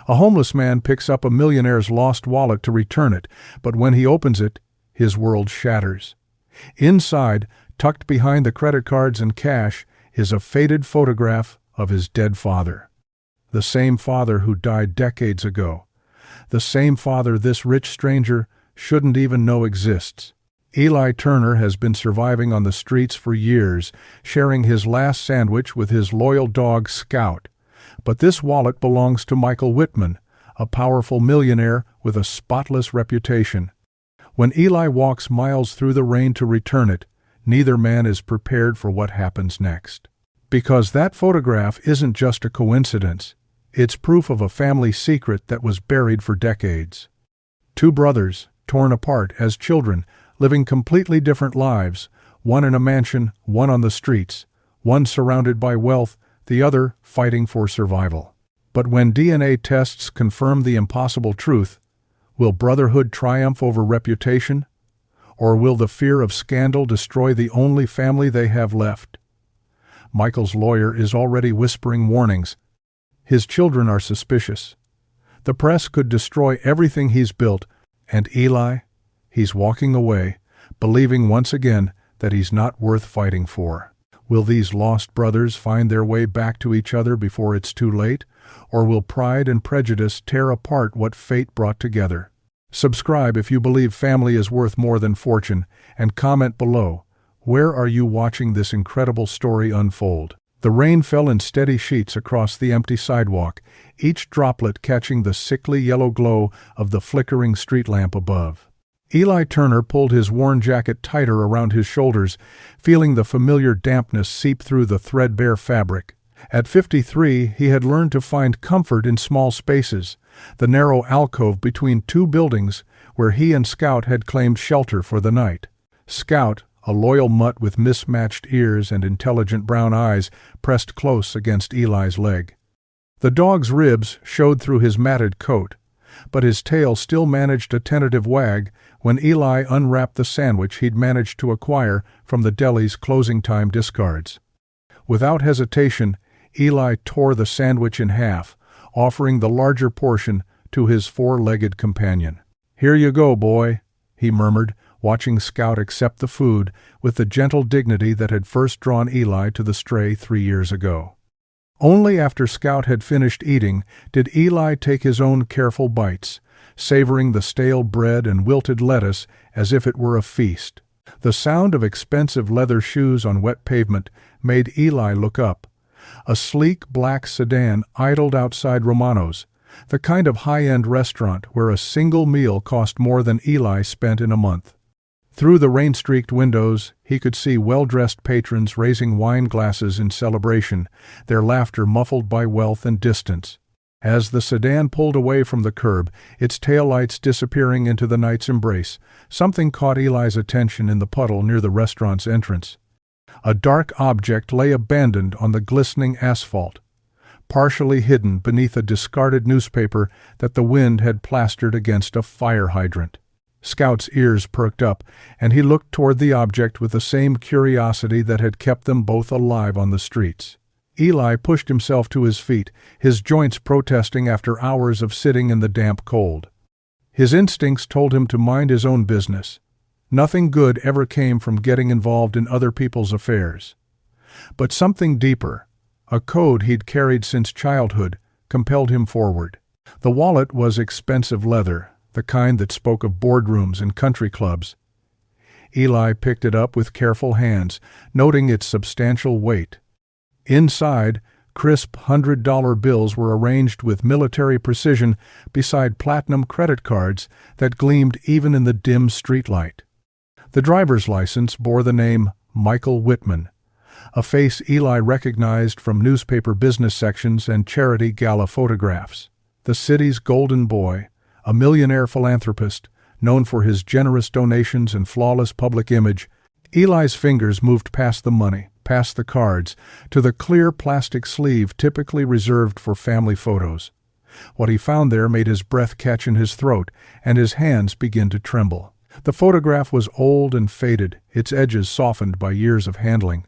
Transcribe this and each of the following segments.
A homeless man picks up a millionaire's lost wallet to return it, but when he opens it, his world shatters. Inside, tucked behind the credit cards and cash, is a faded photograph of his dead father. The same father who died decades ago. The same father this rich stranger shouldn't even know exists. Eli Turner has been surviving on the streets for years, sharing his last sandwich with his loyal dog Scout. But this wallet belongs to Michael Whitman, a powerful millionaire with a spotless reputation. When Eli walks miles through the rain to return it, neither man is prepared for what happens next. Because that photograph isn't just a coincidence. It's proof of a family secret that was buried for decades. Two brothers, torn apart as children, living completely different lives, one in a mansion, one on the streets, one surrounded by wealth, the other fighting for survival. But when DNA tests confirm the impossible truth, will brotherhood triumph over reputation? Or will the fear of scandal destroy the only family they have left? Michael's lawyer is already whispering warnings. His children are suspicious. The press could destroy everything he's built, and Eli, he's walking away, believing once again that he's not worth fighting for. Will these lost brothers find their way back to each other before it's too late? Or will pride and prejudice tear apart what fate brought together? Subscribe if you believe family is worth more than fortune, and comment below, where are you watching this incredible story unfold? The rain fell in steady sheets across the empty sidewalk, each droplet catching the sickly yellow glow of the flickering street lamp above. Eli Turner pulled his worn jacket tighter around his shoulders, feeling the familiar dampness seep through the threadbare fabric. At 53, he had learned to find comfort in small spaces, the narrow alcove between two buildings where he and Scout had claimed shelter for the night. Scout, a loyal mutt with mismatched ears and intelligent brown eyes, pressed close against Eli's leg. The dog's ribs showed through his matted coat, but his tail still managed a tentative wag when Eli unwrapped the sandwich he'd managed to acquire from the deli's closing-time discards. Without hesitation, Eli tore the sandwich in half, offering the larger portion to his four-legged companion. "Here you go, boy," he murmured, watching Scout accept the food with the gentle dignity that had first drawn Eli to the stray 3 years ago. Only after Scout had finished eating did Eli take his own careful bites, savoring the stale bread and wilted lettuce as if it were a feast. The sound of expensive leather shoes on wet pavement made Eli look up. A sleek black sedan idled outside Romano's, the kind of high-end restaurant where a single meal cost more than Eli spent in a month. Through the rain-streaked windows, he could see well-dressed patrons raising wine glasses in celebration, their laughter muffled by wealth and distance. As the sedan pulled away from the curb, its taillights disappearing into the night's embrace, something caught Eli's attention in the puddle near the restaurant's entrance. A dark object lay abandoned on the glistening asphalt, partially hidden beneath a discarded newspaper that the wind had plastered against a fire hydrant. Scout's ears perked up, and he looked toward the object with the same curiosity that had kept them both alive on the streets. Eli pushed himself to his feet, his joints protesting after hours of sitting in the damp cold. His instincts told him to mind his own business. Nothing good ever came from getting involved in other people's affairs. But something deeper, a code he'd carried since childhood, compelled him forward. The wallet was expensive leather, the kind that spoke of boardrooms and country clubs. Eli picked it up with careful hands, noting its substantial weight. Inside, crisp $100 bills were arranged with military precision beside platinum credit cards that gleamed even in the dim streetlight. The driver's license bore the name Michael Whitman, a face Eli recognized from newspaper business sections and charity gala photographs. The city's golden boy, a millionaire philanthropist, known for his generous donations and flawless public image. Eli's fingers moved past the money, past the cards, to the clear plastic sleeve typically reserved for family photos. What he found there made his breath catch in his throat and his hands begin to tremble. The photograph was old and faded, its edges softened by years of handling.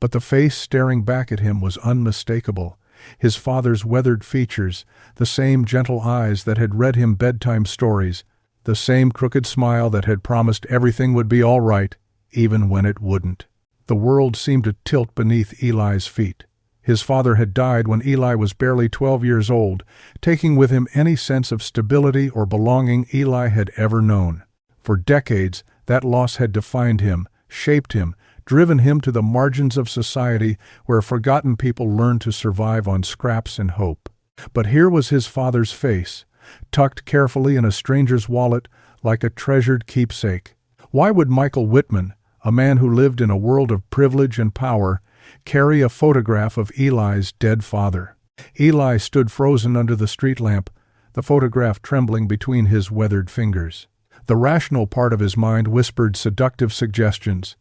But the face staring back at him was unmistakable, His father's weathered features, the same gentle eyes that had read him bedtime stories, the same crooked smile that had promised everything would be all right, even when it wouldn't. The world seemed to tilt beneath Eli's feet. His father had died when Eli was barely 12 years old, taking with him any sense of stability or belonging Eli had ever known. For decades, that loss had defined him, shaped him, driven him to the margins of society where forgotten people learned to survive on scraps and hope. But here was his father's face, tucked carefully in a stranger's wallet like a treasured keepsake. Why would Michael Whitman, a man who lived in a world of privilege and power, carry a photograph of Eli's dead father? Eli stood frozen under the street lamp, the photograph trembling between his weathered fingers. The rational part of his mind whispered seductive suggestions.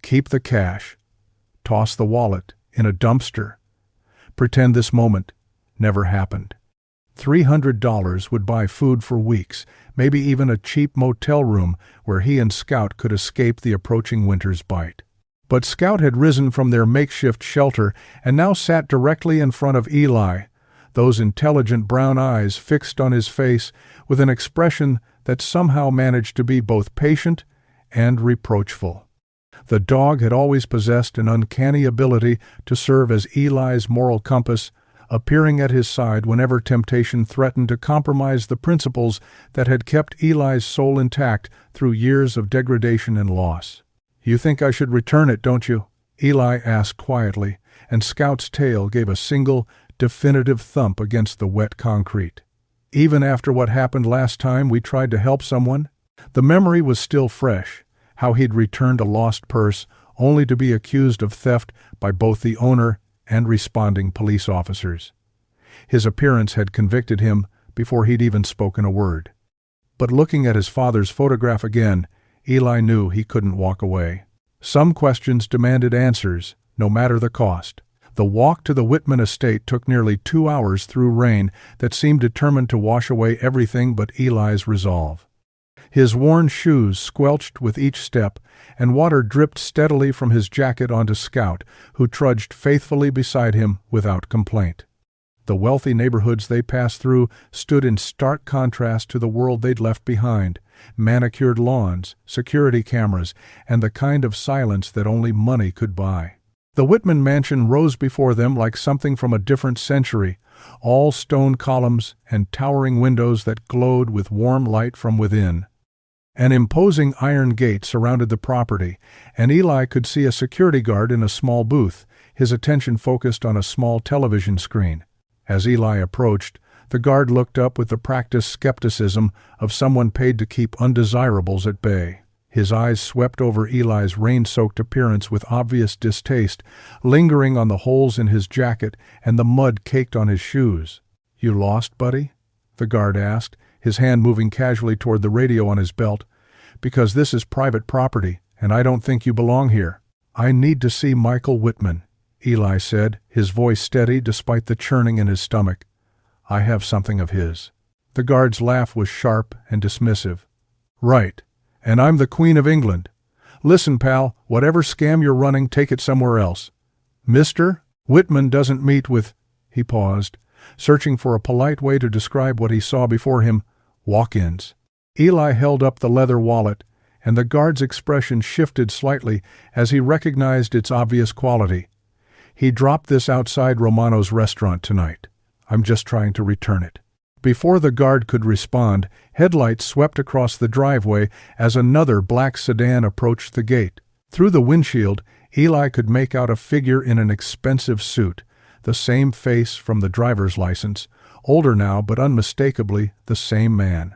Keep the cash. Toss the wallet in a dumpster. Pretend this moment never happened. $300 would buy food for weeks, maybe even a cheap motel room where he and Scout could escape the approaching winter's bite. But Scout had risen from their makeshift shelter and now sat directly in front of Eli, those intelligent brown eyes fixed on his face with an expression that somehow managed to be both patient and reproachful. The dog had always possessed an uncanny ability to serve as Eli's moral compass, appearing at his side whenever temptation threatened to compromise the principles that had kept Eli's soul intact through years of degradation and loss. "You think I should return it, don't you?" Eli asked quietly, and Scout's tail gave a single, definitive thump against the wet concrete. "Even after what happened last time we tried to help someone?" The memory was still fresh, how he'd returned a lost purse only to be accused of theft by both the owner and responding police officers. His appearance had convicted him before he'd even spoken a word. But looking at his father's photograph again, Eli knew he couldn't walk away. Some questions demanded answers, no matter the cost. The walk to the Whitman estate took nearly 2 hours through rain that seemed determined to wash away everything but Eli's resolve. His worn shoes squelched with each step, and water dripped steadily from his jacket onto Scout, who trudged faithfully beside him without complaint. The wealthy neighborhoods they passed through stood in stark contrast to the world they'd left behind: manicured lawns, security cameras, and the kind of silence that only money could buy. The Whitman mansion rose before them like something from a different century, all stone columns and towering windows that glowed with warm light from within. An imposing iron gate surrounded the property, and Eli could see a security guard in a small booth, his attention focused on a small television screen. As Eli approached, the guard looked up with the practiced skepticism of someone paid to keep undesirables at bay. His eyes swept over Eli's rain-soaked appearance with obvious distaste, lingering on the holes in his jacket and the mud caked on his shoes. "You lost, buddy?" the guard asked, his hand moving casually toward the radio on his belt. "Because this is private property, and I don't think you belong here." "I need to see Michael Whitman," Eli said, his voice steady despite the churning in his stomach. "I have something of his." The guard's laugh was sharp and dismissive. "Right. And I'm the Queen of England. Listen, pal, whatever scam you're running, take it somewhere else. Mr. Whitman doesn't meet with—" He paused, searching for a polite way to describe what he saw before him, walk-ins. Eli held up the leather wallet, and the guard's expression shifted slightly as he recognized its obvious quality. "He dropped this outside Romano's restaurant tonight. I'm just trying to return it." Before the guard could respond, headlights swept across the driveway as another black sedan approached the gate. Through the windshield, Eli could make out a figure in an expensive suit, the same face from the driver's license, older now but unmistakably the same man.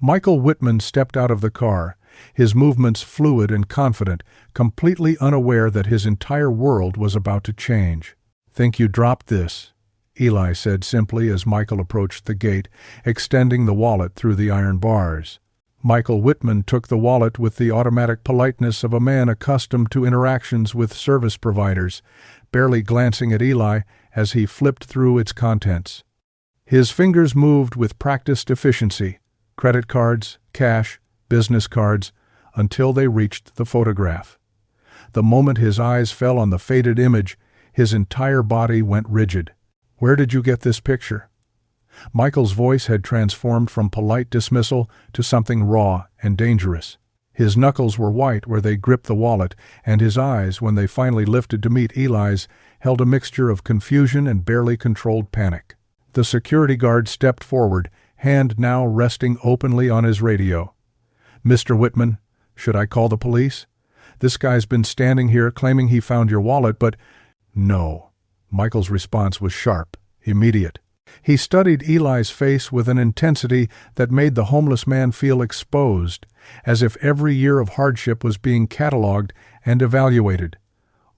Michael Whitman stepped out of the car, his movements fluid and confident, completely unaware that his entire world was about to change. "Think you dropped this?" Eli said simply as Michael approached the gate, extending the wallet through the iron bars. Michael Whitman took the wallet with the automatic politeness of a man accustomed to interactions with service providers, barely glancing at Eli as he flipped through its contents. His fingers moved with practiced efficiency, credit cards, cash, business cards, until they reached the photograph. The moment his eyes fell on the faded image, his entire body went rigid. "Where did you get this picture?" Michael's voice had transformed from polite dismissal to something raw and dangerous. His knuckles were white where they gripped the wallet, and his eyes, when they finally lifted to meet Eli's, held a mixture of confusion and barely controlled panic. The security guard stepped forward, hand now resting openly on his radio. "Mr. Whitman, should I call the police? This guy's been standing here claiming he found your wallet, but—" "No." Michael's response was sharp, immediate. He studied Eli's face with an intensity that made the homeless man feel exposed, as if every year of hardship was being catalogued and evaluated.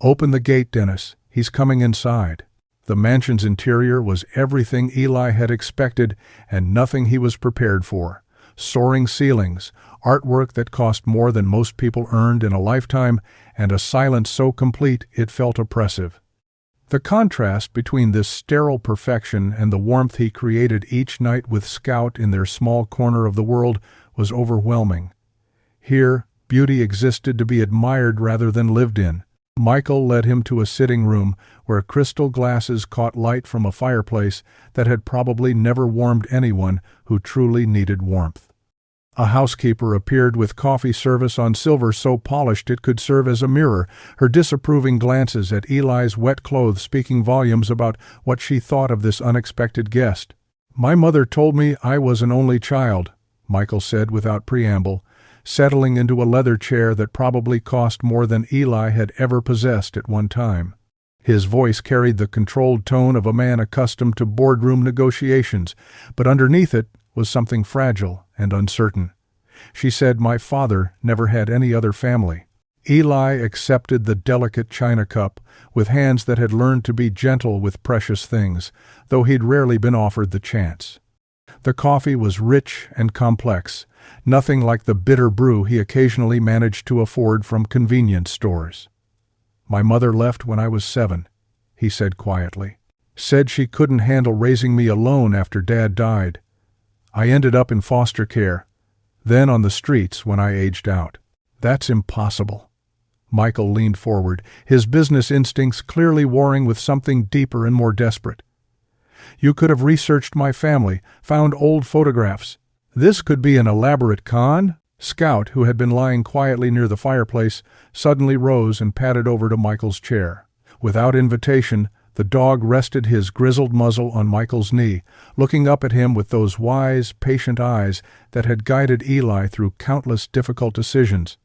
"Open the gate, Dennis. He's coming inside." The mansion's interior was everything Eli had expected and nothing he was prepared for. Soaring ceilings, artwork that cost more than most people earned in a lifetime, and a silence so complete it felt oppressive. The contrast between this sterile perfection and the warmth he created each night with Scout in their small corner of the world was overwhelming. Here, beauty existed to be admired rather than lived in. Michael led him to a sitting room where crystal glasses caught light from a fireplace that had probably never warmed anyone who truly needed warmth. A housekeeper appeared with coffee service on silver so polished it could serve as a mirror, her disapproving glances at Eli's wet clothes speaking volumes about what she thought of this unexpected guest. "My mother told me I was an only child," Michael said without preamble, settling into a leather chair that probably cost more than Eli had ever possessed at one time. His voice carried the controlled tone of a man accustomed to boardroom negotiations, but underneath it was something fragile and uncertain. She said, "My father never had any other family." Eli accepted the delicate china cup with hands that had learned to be gentle with precious things, though he'd rarely been offered the chance. The coffee was rich and complex, nothing like the bitter brew he occasionally managed to afford from convenience stores. "My mother left when I was 7, he said quietly. "Said she couldn't handle raising me alone after Dad died. I ended up in foster care, then on the streets when I aged out." "That's impossible." Michael leaned forward, his business instincts clearly warring with something deeper and more desperate. "You could have researched my family, found old photographs. This could be an elaborate con?" Scout, who had been lying quietly near the fireplace, suddenly rose and padded over to Michael's chair. Without invitation, the dog rested his grizzled muzzle on Michael's knee, looking up at him with those wise, patient eyes that had guided Eli through countless difficult decisions.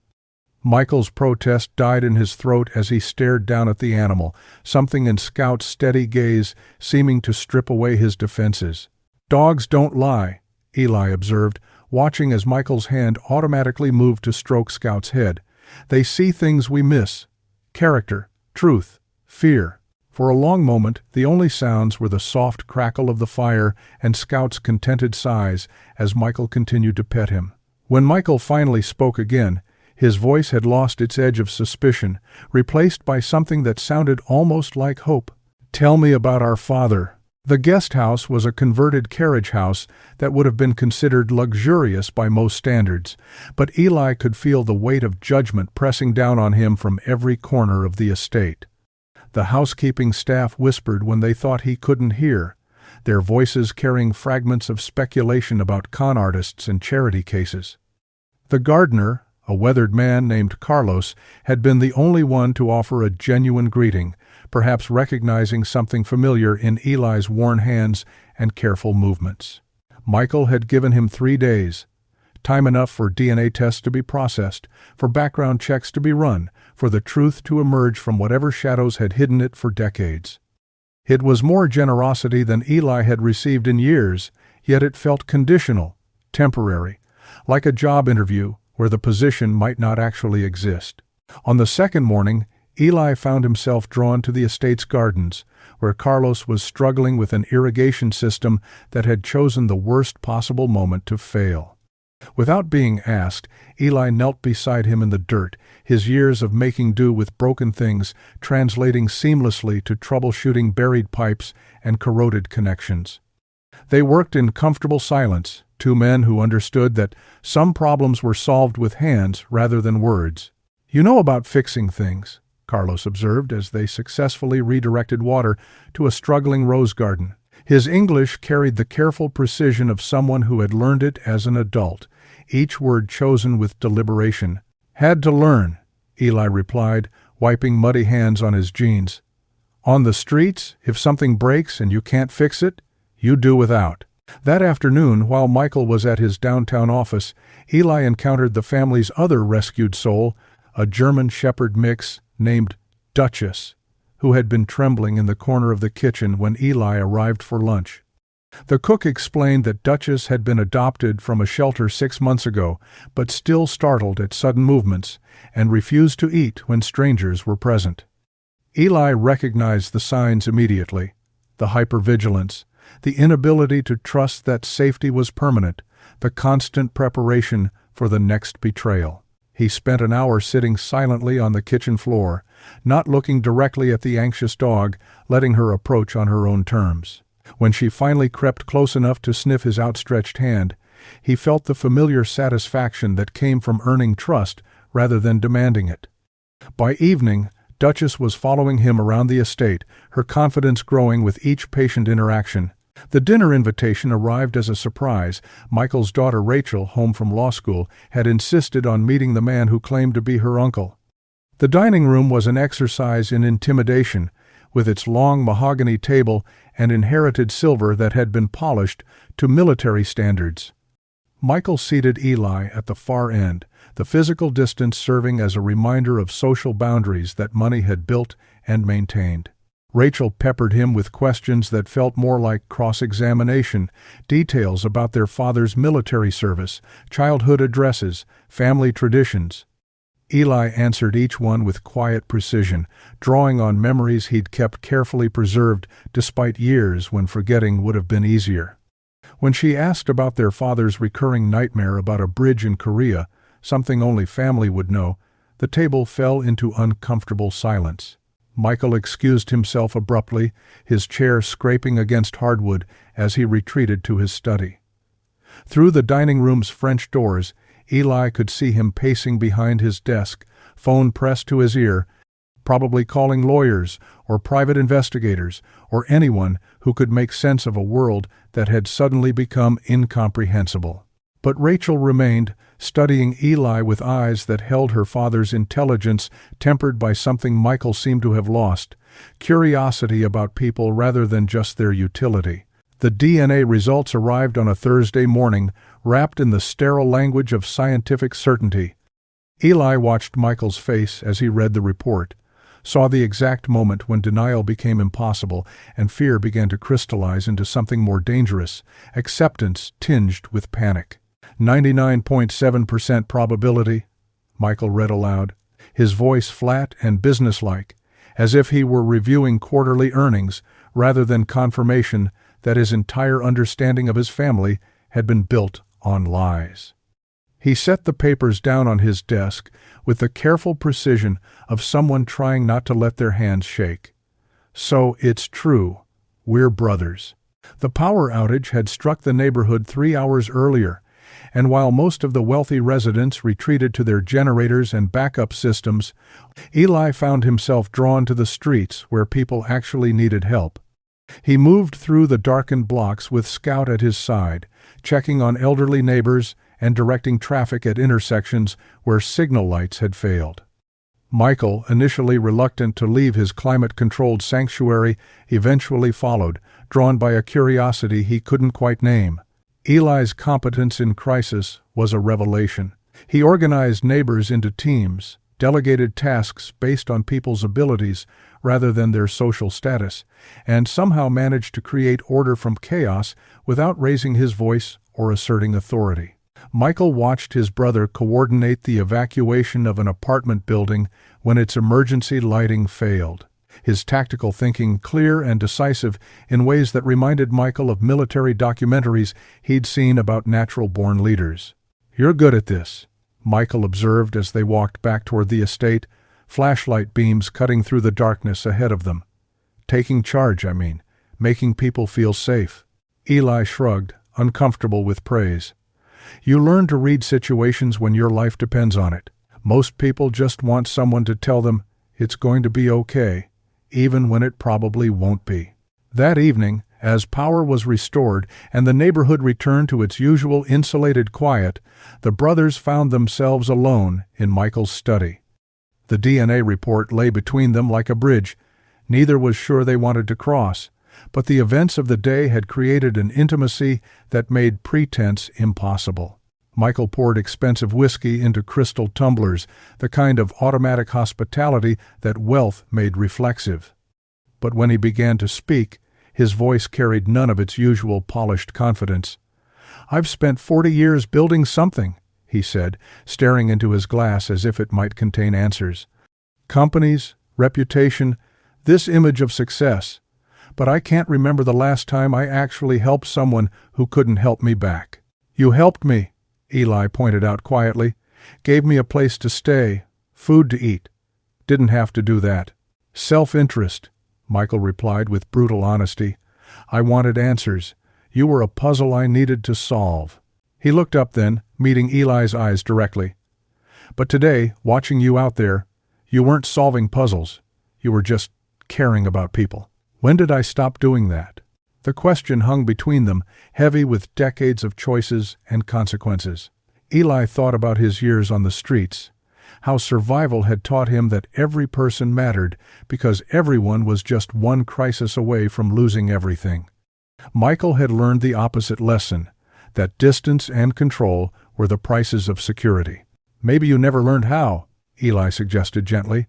Michael's protest died in his throat as he stared down at the animal, something in Scout's steady gaze seeming to strip away his defenses. "Dogs don't lie," Eli observed, watching as Michael's hand automatically moved to stroke Scout's head. "They see things we miss. Character, truth, fear." For a long moment, the only sounds were the soft crackle of the fire and Scout's contented sighs as Michael continued to pet him. When Michael finally spoke again, his voice had lost its edge of suspicion, replaced by something that sounded almost like hope. "Tell me about our father." The guest house was a converted carriage house that would have been considered luxurious by most standards, but Eli could feel the weight of judgment pressing down on him from every corner of the estate. The housekeeping staff whispered when they thought he couldn't hear, their voices carrying fragments of speculation about con artists and charity cases. The gardener, a weathered man named Carlos, had been the only one to offer a genuine greeting, perhaps recognizing something familiar in Eli's worn hands and careful movements. Michael had given him 3 days, time enough for DNA tests to be processed, for background checks to be run, for the truth to emerge from whatever shadows had hidden it for decades. It was more generosity than Eli had received in years, yet it felt conditional, temporary, like a job interview where the position might not actually exist. On the second morning, Eli found himself drawn to the estate's gardens, where Carlos was struggling with an irrigation system that had chosen the worst possible moment to fail. Without being asked, Eli knelt beside him in the dirt, his years of making do with broken things translating seamlessly to troubleshooting buried pipes and corroded connections. They worked in comfortable silence, 2 men who understood that some problems were solved with hands rather than words. "You know about fixing things," Carlos observed as they successfully redirected water to a struggling rose garden. His English carried the careful precision of someone who had learned it as an adult, each word chosen with deliberation. "Had to learn," Eli replied, wiping muddy hands on his jeans. "On the streets, if something breaks and you can't fix it, you do without." That afternoon, while Michael was at his downtown office, Eli encountered the family's other rescued soul, a German Shepherd mix named Duchess, who had been trembling in the corner of the kitchen when Eli arrived for lunch. The cook explained that Duchess had been adopted from a shelter 6 months ago, but still startled at sudden movements, and refused to eat when strangers were present. Eli recognized the signs immediately: the hypervigilance, the inability to trust that safety was permanent, the constant preparation for the next betrayal. He spent an hour sitting silently on the kitchen floor, not looking directly at the anxious dog, letting her approach on her own terms. When she finally crept close enough to sniff his outstretched hand, he felt the familiar satisfaction that came from earning trust rather than demanding it. By evening, Duchess was following him around the estate, her confidence growing with each patient interaction. The dinner invitation arrived as a surprise. Michael's daughter Rachel, home from law school, had insisted on meeting the man who claimed to be her uncle. The dining room was an exercise in intimidation, with its long mahogany table and inherited silver that had been polished to military standards. Michael seated Eli at the far end, the physical distance serving as a reminder of social boundaries that money had built and maintained. Rachel peppered him with questions that felt more like cross-examination, details about their father's military service, childhood addresses, family traditions. Eli answered each one with quiet precision, drawing on memories he'd kept carefully preserved despite years when forgetting would have been easier. When she asked about their father's recurring nightmare about a bridge in Korea, something only family would know, the table fell into uncomfortable silence. Michael excused himself abruptly, his chair scraping against hardwood as he retreated to his study. Through the dining room's French doors, Eli could see him pacing behind his desk, phone pressed to his ear, probably calling lawyers or private investigators or anyone who could make sense of a world that had suddenly become incomprehensible. But Rachel remained, studying Eli with eyes that held her father's intelligence tempered by something Michael seemed to have lost: curiosity about people rather than just their utility. The DNA results arrived on a Thursday morning, wrapped in the sterile language of scientific certainty. Eli watched Michael's face as he read the report, saw the exact moment when denial became impossible and fear began to crystallize into something more dangerous: acceptance tinged with panic. 99.7% probability, Michael read aloud, his voice flat and businesslike, as if he were reviewing quarterly earnings rather than confirmation that his entire understanding of his family had been built on lies. He set the papers down on his desk with the careful precision of someone trying not to let their hands shake. "So it's true. We're brothers." The power outage had struck the neighborhood 3 hours earlier, and while most of the wealthy residents retreated to their generators and backup systems, Eli found himself drawn to the streets where people actually needed help. He moved through the darkened blocks with Scout at his side, checking on elderly neighbors and directing traffic at intersections where signal lights had failed. Michael, initially reluctant to leave his climate-controlled sanctuary, eventually followed, drawn by a curiosity he couldn't quite name. Eli's competence in crisis was a revelation. He organized neighbors into teams, delegated tasks based on people's abilities rather than their social status, and somehow managed to create order from chaos without raising his voice or asserting authority. Michael watched his brother coordinate the evacuation of an apartment building when its emergency lighting failed, his tactical thinking clear and decisive in ways that reminded Michael of military documentaries he'd seen about natural-born leaders. "You're good at this," Michael observed as they walked back toward the estate, flashlight beams cutting through the darkness ahead of them. "Taking charge, I mean. Making people feel safe." Eli shrugged, uncomfortable with praise. "You learn to read situations when your life depends on it. Most people just want someone to tell them, It's going to be okay, even when it probably won't be. That evening, as power was restored and the neighborhood returned to its usual insulated quiet, the brothers found themselves alone in Michael's study. The DNA report lay between them like a bridge. Neither was sure they wanted to cross, but the events of the day had created an intimacy that made pretense impossible. Michael poured expensive whiskey into crystal tumblers, the kind of automatic hospitality that wealth made reflexive. But when he began to speak, his voice carried none of its usual polished confidence. "I've spent 40 years building something," he said, staring into his glass as if it might contain answers. "Companies, reputation, this image of success. But I can't remember the last time I actually helped someone who couldn't help me back." "You helped me," Eli pointed out quietly. "Gave me a place to stay, food to eat. Didn't have to do that." "Self-interest," Michael replied with brutal honesty. "I wanted answers. You were a puzzle I needed to solve." He looked up then, meeting Eli's eyes directly. "But today, watching you out there, you weren't solving puzzles. You were just caring about people. When did I stop doing that?" The question hung between them, heavy with decades of choices and consequences. Eli thought about his years on the streets, how survival had taught him that every person mattered because everyone was just one crisis away from losing everything. Michael had learned the opposite lesson, that distance and control were the prices of security. "Maybe you never learned how," Eli suggested gently.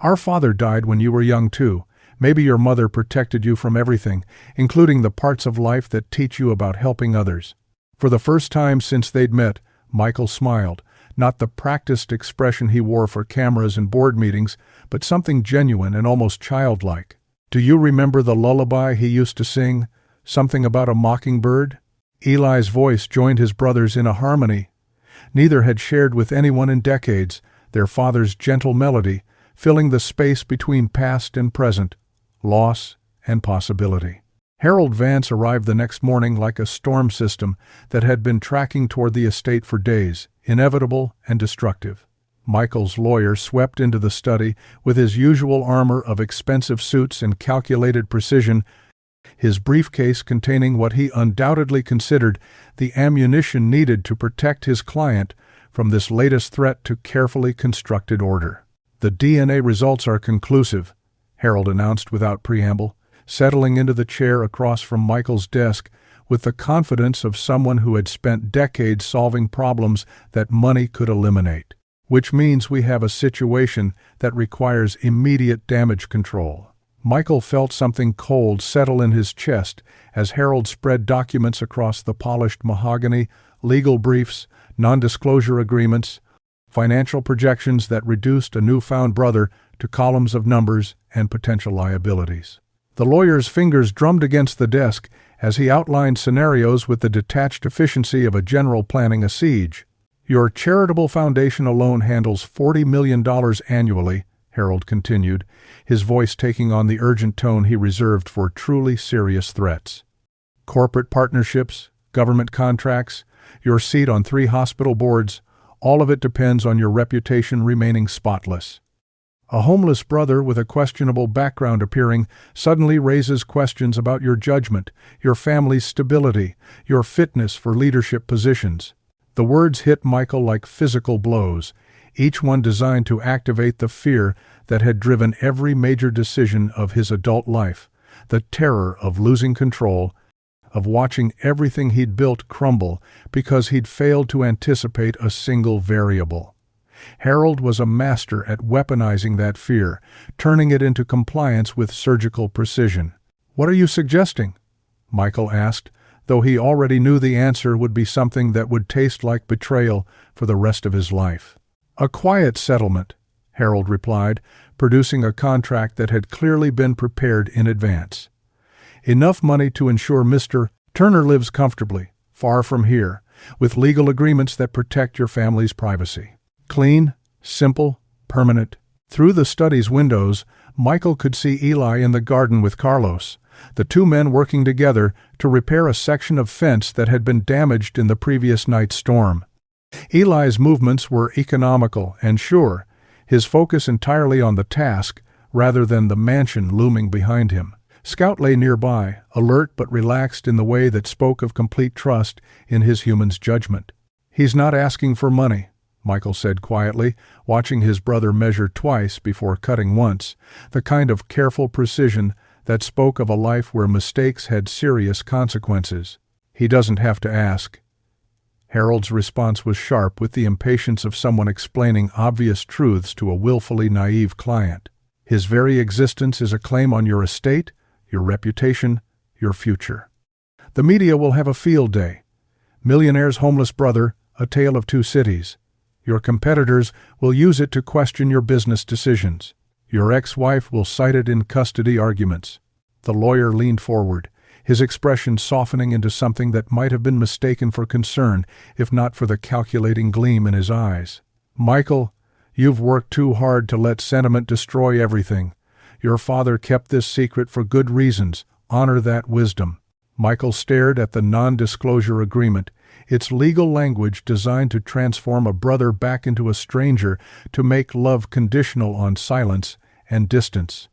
"Our father died when you were young too. Maybe your mother protected you from everything, including the parts of life that teach you about helping others." For the first time since they'd met, Michael smiled, not the practiced expression he wore for cameras and board meetings, but something genuine and almost childlike. "Do you remember the lullaby he used to sing? Something about a mockingbird?" Eli's voice joined his brother's in a harmony. Neither had shared with anyone in decades their father's gentle melody, filling the space between past and present, loss and possibility. Harold Vance arrived the next morning like a storm system that had been tracking toward the estate for days, inevitable and destructive. Michael's lawyer swept into the study with his usual armor of expensive suits and calculated precision, his briefcase containing what he undoubtedly considered the ammunition needed to protect his client from this latest threat to carefully constructed order. "The DNA results are conclusive," Harold announced without preamble, settling into the chair across from Michael's desk with the confidence of someone who had spent decades solving problems that money could eliminate. "Which means we have a situation that requires immediate damage control." Michael felt something cold settle in his chest as Harold spread documents across the polished mahogany, legal briefs, non-disclosure agreements, financial projections that reduced a newfound brother to columns of numbers and potential liabilities. The lawyer's fingers drummed against the desk as he outlined scenarios with the detached efficiency of a general planning a siege. "Your charitable foundation alone handles $40 million annually," Harold continued, his voice taking on the urgent tone he reserved for truly serious threats. "Corporate partnerships, government contracts, your seat on 3 hospital boards, all of it depends on your reputation remaining spotless. A homeless brother with a questionable background appearing suddenly raises questions about your judgment, your family's stability, your fitness for leadership positions." The words hit Michael like physical blows, each one designed to activate the fear that had driven every major decision of his adult life, the terror of losing control, of watching everything he'd built crumble because he'd failed to anticipate a single variable. Harold was a master at weaponizing that fear, turning it into compliance with surgical precision. "What are you suggesting?" Michael asked, though he already knew the answer would be something that would taste like betrayal for the rest of his life. "A quiet settlement," Harold replied, producing a contract that had clearly been prepared in advance. "Enough money to ensure Mr. Turner lives comfortably, far from here, with legal agreements that protect your family's privacy. Clean, simple, permanent." Through the study's windows, Michael could see Eli in the garden with Carlos, the 2 men working together to repair a section of fence that had been damaged in the previous night's storm. Eli's movements were economical and sure, his focus entirely on the task rather than the mansion looming behind him. Scout lay nearby, alert but relaxed in the way that spoke of complete trust in his human's judgment. "He's not asking for money," Michael said quietly, watching his brother measure twice before cutting once, the kind of careful precision that spoke of a life where mistakes had serious consequences. "He doesn't have to ask." Harold's response was sharp, with the impatience of someone explaining obvious truths to a willfully naive client. "His very existence is a claim on your estate, your reputation, your future. The media will have a field day. Millionaire's homeless brother, a tale of two cities. Your competitors will use it to question your business decisions. Your ex-wife will cite it in custody arguments." The lawyer leaned forward, his expression softening into something that might have been mistaken for concern, if not for the calculating gleam in his eyes. "Michael, you've worked too hard to let sentiment destroy everything. Your father kept this secret for good reasons. Honor that wisdom." Michael stared at the non-disclosure agreement, its legal language designed to transform a brother back into a stranger, to make love conditional on silence and distance.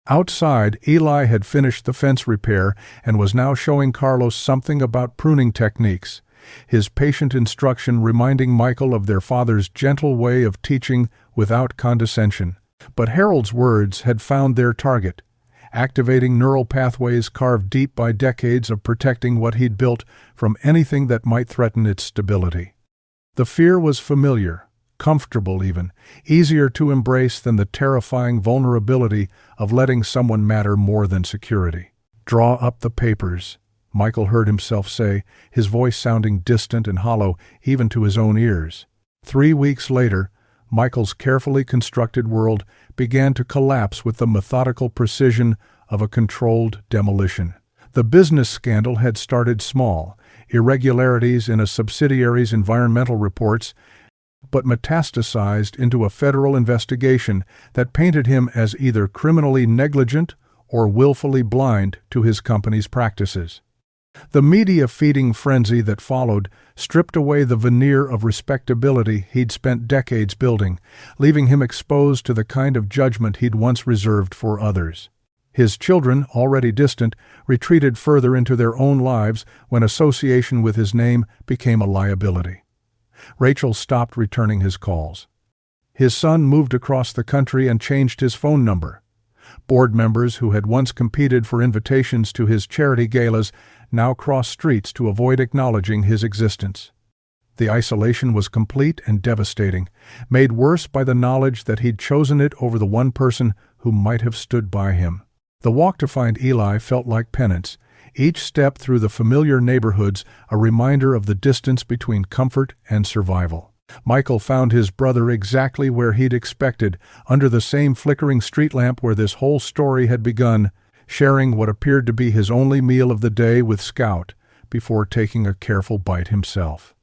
Outside, Eli had finished the fence repair and was now showing Carlos something about pruning techniques, his patient instruction reminding Michael of their father's gentle way of teaching without condescension. But Harold's words had found their target, activating neural pathways carved deep by decades of protecting what he'd built from anything that might threaten its stability. The fear was familiar, comfortable even, easier to embrace than the terrifying vulnerability of letting someone matter more than security. "Draw up the papers," Michael heard himself say, his voice sounding distant and hollow even to his own ears. 3 weeks later, Michael's carefully constructed world began to collapse with the methodical precision of a controlled demolition. The business scandal had started small, irregularities in a subsidiary's environmental reports, but metastasized into a federal investigation that painted him as either criminally negligent or willfully blind to his company's practices. The media-feeding frenzy that followed stripped away the veneer of respectability he'd spent decades building, leaving him exposed to the kind of judgment he'd once reserved for others. His children, already distant, retreated further into their own lives when association with his name became a liability. Rachel stopped returning his calls. His son moved across the country and changed his phone number. Board members who had once competed for invitations to his charity galas now crossed streets to avoid acknowledging his existence. The isolation was complete and devastating, made worse by the knowledge that he'd chosen it over the one person who might have stood by him. The walk to find Eli felt like penance, each step through the familiar neighborhoods a reminder of the distance between comfort and survival. Michael found his brother exactly where he'd expected, under the same flickering street lamp where this whole story had begun, sharing what appeared to be his only meal of the day with Scout, before taking a careful bite himself.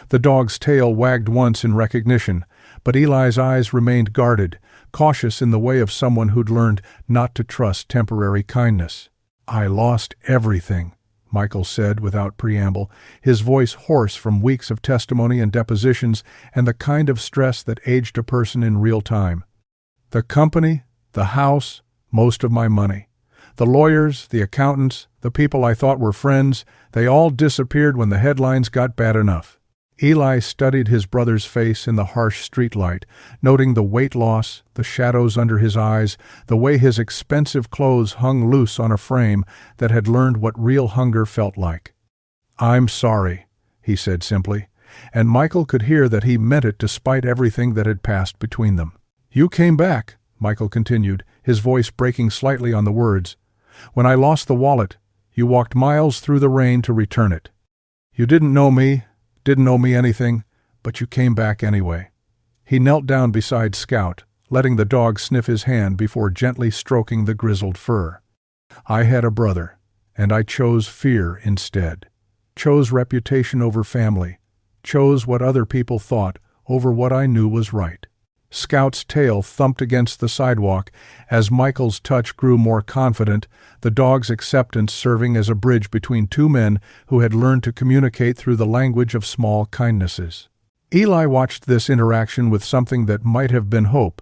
The dog's tail wagged once in recognition, but Eli's eyes remained guarded, cautious in the way of someone who'd learned not to trust temporary kindness. "I lost everything," Michael said without preamble, his voice hoarse from weeks of testimony and depositions and the kind of stress that aged a person in real time. "The company, the house, most of my money. The lawyers, the accountants, the people I thought were friends, they all disappeared when the headlines got bad enough." Eli studied his brother's face in the harsh streetlight, noting the weight loss, the shadows under his eyes, the way his expensive clothes hung loose on a frame that had learned what real hunger felt like. "I'm sorry," he said simply, and Michael could hear that he meant it despite everything that had passed between them. "You came back," Michael continued, his voice breaking slightly on the words. "When I lost the wallet, you walked miles through the rain to return it. You didn't know me anything, but you came back anyway." He knelt down beside Scout, letting the dog sniff his hand before gently stroking the grizzled fur. "I had a brother, and I chose fear instead. Chose reputation over family. Chose what other people thought over what I knew was right." Scout's tail thumped against the sidewalk as Michael's touch grew more confident, the dog's acceptance serving as a bridge between two men who had learned to communicate through the language of small kindnesses. Eli watched this interaction with something that might have been hope,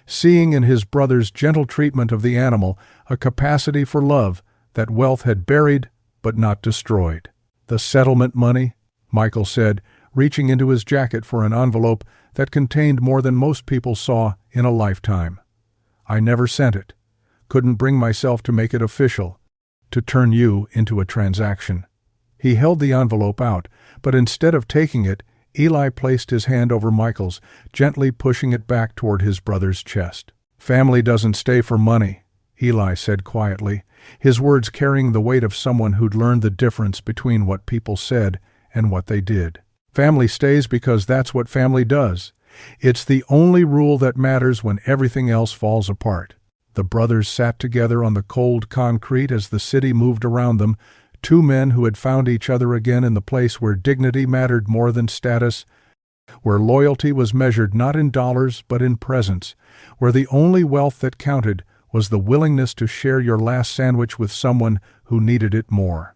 seeing in his brother's gentle treatment of the animal a capacity for love that wealth had buried but not destroyed. "The settlement money?" Michael said, reaching into his jacket for an envelope that contained more than most people saw in a lifetime. "I never sent it. Couldn't bring myself to make it official, to turn you into a transaction." He held the envelope out, but instead of taking it, Eli placed his hand over Michael's, gently pushing it back toward his brother's chest. "Family doesn't stay for money," Eli said quietly, his words carrying the weight of someone who'd learned the difference between what people said and what they did. "Family stays because that's what family does. It's the only rule that matters when everything else falls apart." The brothers sat together on the cold concrete as the city moved around them, two men who had found each other again in the place where dignity mattered more than status, where loyalty was measured not in dollars but in presence, where the only wealth that counted was the willingness to share your last sandwich with someone who needed it more.